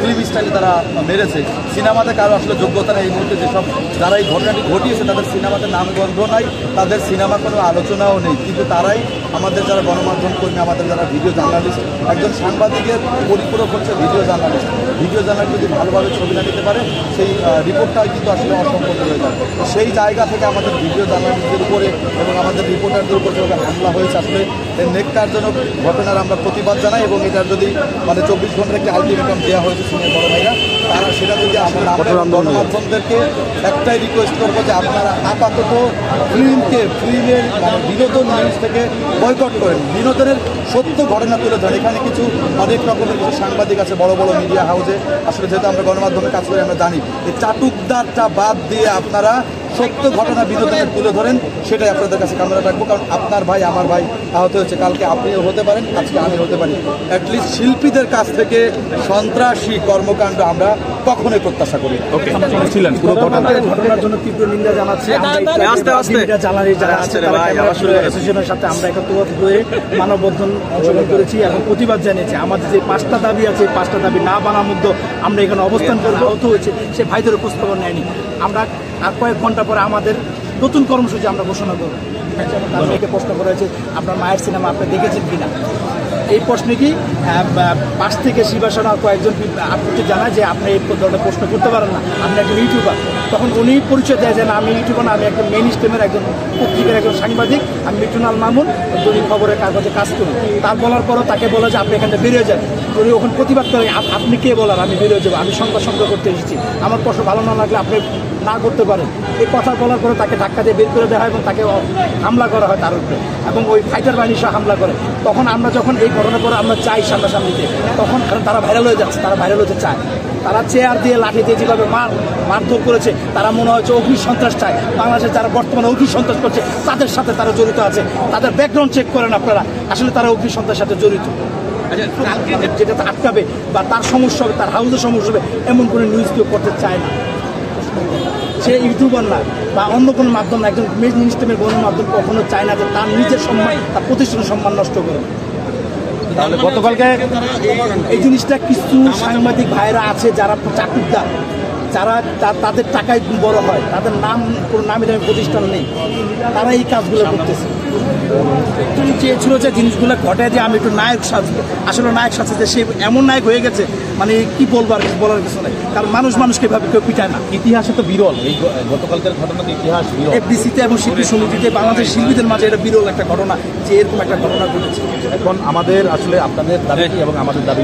Film স্টাইলে তারা মেরেছে। সিনেমাতে কারো আসলে যোগ্যতা নেই এই মুহূর্তে, যেসব যারা এই ঘটনাটি ঘটিয়েছে তাদের সিনেমাতে নামগন্ধ নাই, তাদের সিনেমা কোনো আলোচনাও নেই, কিন্তু তারাই আমাদের যারা গণমাধ্যম কর্মী, আমাদের যারা ভিডিও জার্নালিস্ট, একজন সাংবাদিকের পরিপূরক হচ্ছে ভিডিও জার্নালিস্ট। ভিডিও জার্নালিস্ট যদি ভালোভাবে ছবি না নিতে পারে সেই রিপোর্টটাই কিন্তু আসলে অসম্পূর্ণ হয়ে যায়। সেই জায়গা থেকে আমাদের ভিডিও জার্নালিস্টদের উপরে এবং আমাদের রিপোর্টারদের উপর যেভাবে হামলা হয়েছে, আসলে এর নেককারজনক ঘটনার আমরা প্রতিবাদ জানাই। এবং এটার যদি 24 ঘন্টার একটি আলটিমেটাম দেওয়া হয়েছে সিনিয়র বড় ভাইরা, তারা সেটা যদি আমরা গণমাধ্যমদেরকে একটাই রিকোয়েস্ট করবো যে আপনারা আপাতত ফিল্মের বিনোদন নিউজ থেকে বয়কট করেন, বিনোদনের সত্য ঘটনা তুলে ধরেন। এখানে কিছু অনেক রকমের কিছু সাংবাদিক আছে বড় বড় মিডিয়া হাউসে, আসলে যেহেতু আমরা গণমাধ্যমে কাজ করি আমরা জানি, এই চাটুকদারটা বাদ দিয়ে আপনারা সত্য ঘটনা বিনোদনের তুলে ধরেন, সেটাই আপনাদের কাছে কামনা রাখবো। কারণ আপনার ভাই আমার ভাই আহত হয়েছে, কালকে আপনিও হতে পারেন, আজকে আমি হতে পারি। অ্যাটলিস্ট শিল্পীদের কাছ থেকে সন্ত্রাসী কর্মকাণ্ড আমরা কখনোই প্রত্যাশা করি। ছিলেন পুরো ঘটনার জন্য তীব্র নিন্দা জানাচ্ছি। অ্যাসোসিয়েশনের সাথে আমরা একত্রিত হয়ে মানববন্ধন অংশগ্রহণ করেছি এবং প্রতিবাদ জানিয়েছি। আমাদের যে 5টা দাবি আছে, 5টা দাবি না মানার মধ্যে আমরা এখানে অবস্থান করে আহত হয়েছে, সে ভাইদের খোঁজখবর নেয়নি। আমরা আর কয়েক ঘন্টা পরে আমাদের নতুন কর্মসূচি আমরা ঘোষণা করব। তার মেয়েকে প্রশ্ন করা হয়েছে আপনার মায়ের সিনেমা আপনি দেখেছেন কিনা, এই প্রশ্নে কি পাশ থেকে শিবাসনা কয়েকজন আপনাকে জানায় যে আপনি এই ধরনের প্রশ্ন করতে পারেন না, আপনি একজন ইউটিউবার। তখন উনি পরিচয় দেয় যে না, আমি ইউটিউবার না, আমি একজন মেইন স্ট্রিমের একজন পত্রিকার একজন সাংবাদিক, আমি মিঠুন আল মামুন, দৈনিক খবরের কাগজে কাজ করি। তার বলার পরও তাকে বলে যে আপনি এখানে বেরিয়ে যান। উনি ওখানে প্রতিবাদ করে আপনি কে বলার আমি বেরিয়ে যাবো, আমি সংবাদ সংগ্রহ করতে এসেছি, আমার প্রশ্ন ভালো না লাগলে আপনি না করতে পারেন। এই কথা বলার পরে তাকে ধাক্কা দিয়ে বের করে দেওয়া হয় এবং তাকে হামলা করা হয় তার উপরে, এবং ওই ফাইটার বাহিনী সহ হামলা করে। তখন আমরা যখন এই ঘটনার পরে আমরা চাই সামনাসামনিতে, তখন তারা ভাইরাল হয়ে যাচ্ছে, তারা ভাইরাল হতে চায়। তারা চেয়ার দিয়ে লাঠি দিয়ে যেভাবে মারধর করেছে, তারা মনে হচ্ছে অগ্নি সন্ত্রাস চায়। বাংলাদেশে যারা বর্তমানে অগ্নি সন্ত্রাস করছে তাদের সাথে তারা জড়িত আছে, তাদের ব্যাকগ্রাউন্ড চেক করেন আপনারা, আসলে তারা অগ্নি সন্ত্রাসের সাথে জড়িত। যেটা আটকাবে বা তার সমস্যা হবে, তার হাউসের সমস্যা হবে, এমন কোনো নিউজ কেউ করতে চায় না। সে ইউটিউবার না বা অন্য কোনো মাধ্যম না, একজন মেইন স্ট্রিমের গণমাধ্যম কখনো চায় না যে তার নিজের সম্মান, তার প্রতিষ্ঠানের সম্মান নষ্ট করে। তাহলে গতকালকে এই জিনিসটা কিছু সাংবাদিক ভাইরা আছে যারা চাকরিদার, যারা তাদের টাকায় বড় হয়, তাদের নাম কোনো নামি দামি প্রতিষ্ঠান নেই, তারা এই কাজগুলো করতেছে। তুমি চেয়েছিল যে জিনিসগুলো ঘটে যে আমি একটু নায়ক সাজবো, আসলে নায়ক সাজতে সে এমন নায়ক হয়ে গেছে, মানে কি বলবো, আর বলার কিছু নেই। কারণ মানুষকে এভাবে কেউ পিটায় না। ইতিহাসে তো বিরল, এই গতকালকের ঘটনা তো ইতিহাস বিরল। এফডিসিতে এবং শিল্পী সমিতিতে বাংলাদেশের শিল্পীদের মাঝে এটা বিরল একটা ঘটনা যে এরকম একটা ঘটনা ঘটেছে। এখন আমাদের আসলে আপনাদের দাবি এবং আমাদের দাবি